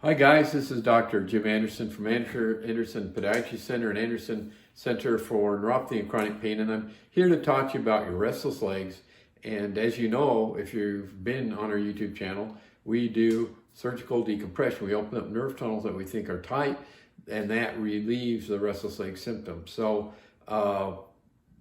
Hi guys, this is Dr. Jim Anderson from Anderson Podiatry Center and Anderson Center for Neuropathy and Chronic Pain, and I'm here to talk to you about your restless legs. And as you know, if you've been on our YouTube channel, we do surgical decompression. We open up nerve tunnels that we think are tight, and that relieves the restless leg symptoms. So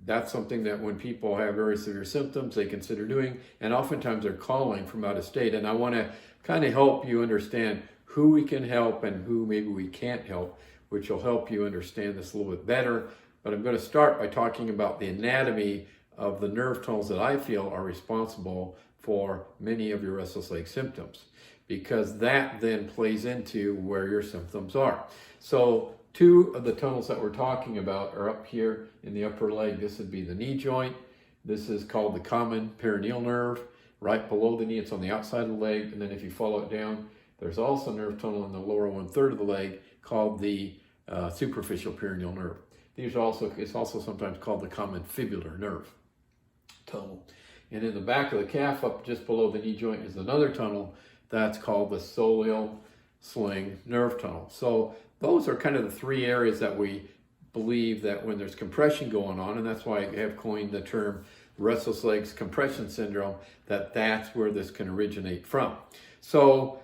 that's something that when people have very severe symptoms, they consider doing, and oftentimes they're calling from out of state. And I want to kind of help you understand who we can help and who maybe we can't help, which will help you understand this a little bit better. But I'm going to start by talking about the anatomy of the nerve tunnels that I feel are responsible for many of your restless leg symptoms, because that then plays into where your symptoms are. So two of the tunnels that we're talking about are up here in the upper leg. This would be the knee joint. This is called the common perineal nerve, right below the knee. It's on the outside of the leg. And then if you follow it down, there's also a nerve tunnel in the lower 1/3 of the leg called the superficial perineal nerve. It's also sometimes called the common fibular nerve tunnel. And in the back of the calf, up just below the knee joint, is another tunnel that's called the soleal sling nerve tunnel. So those are kind of the three areas that we believe that when there's compression going on, and that's why I have coined the term restless legs compression syndrome, that's where this can originate from. So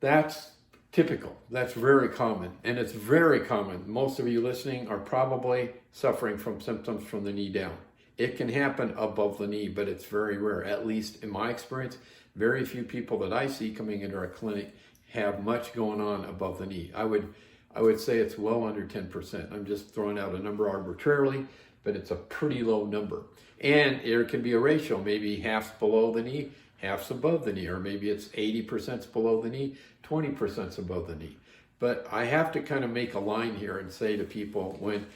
that's typical. That's very common, and it's very common. Most of you listening are probably suffering from symptoms from the knee down. It can happen above the knee, but it's very rare. At least in my experience, very few people that I see coming into our clinic have much going on above the knee. I would say it's well under 10%. I'm just throwing out a number arbitrarily, but it's a pretty low number. And there can be a ratio, maybe half's below the knee, half's above the knee, or maybe it's 80% below the knee, 20% above the knee. But I have to kind of make a line here and say to people when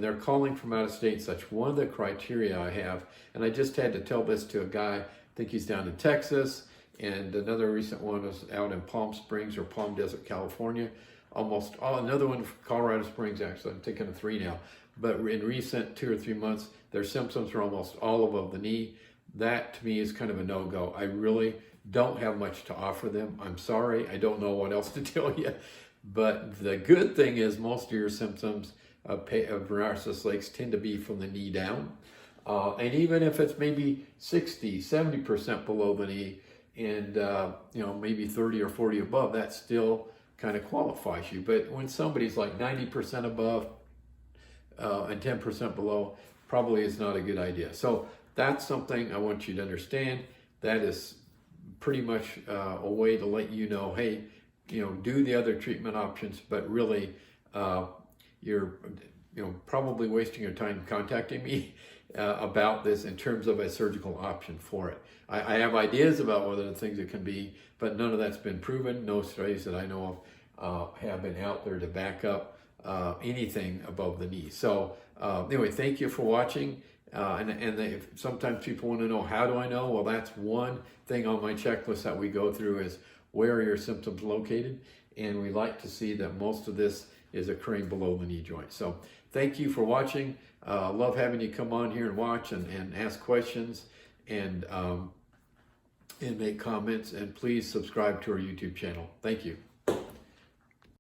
they're calling from out of state, such one of the criteria I have, and I just had to tell this to a guy, I think he's down in Texas, and another recent one was out in Palm Springs or Palm Desert, California. Another one from Colorado Springs, actually. I'm thinking of 3 now. But in recent 2 or 3 months, their symptoms are almost all above the knee. That to me is kind of a no-go. I really don't have much to offer them. I'm sorry, I don't know what else to tell you. But the good thing is most of your symptoms of restless legs tend to be from the knee down. And even if it's maybe 60, 70% below the knee and maybe 30 or 40 above, that still kind of qualifies you. But when somebody's like 90% above and 10% below, probably is not a good idea. So that's something I want you to understand. That is pretty much a way to let you know, hey, do the other treatment options, but really you're probably wasting your time contacting me about this in terms of a surgical option for it. I have ideas about what other things it can be, but none of that's been proven. No studies that I know of have been out there to back up anything above the knee. So anyway, thank you for watching. Sometimes people want to know, how do I know? Well, that's one thing on my checklist that we go through is where are your symptoms located? And we like to see that most of this is occurring below the knee joint. So thank you for watching. Love having you come on here and watch and ask questions and make comments. And please subscribe to our YouTube channel. Thank you.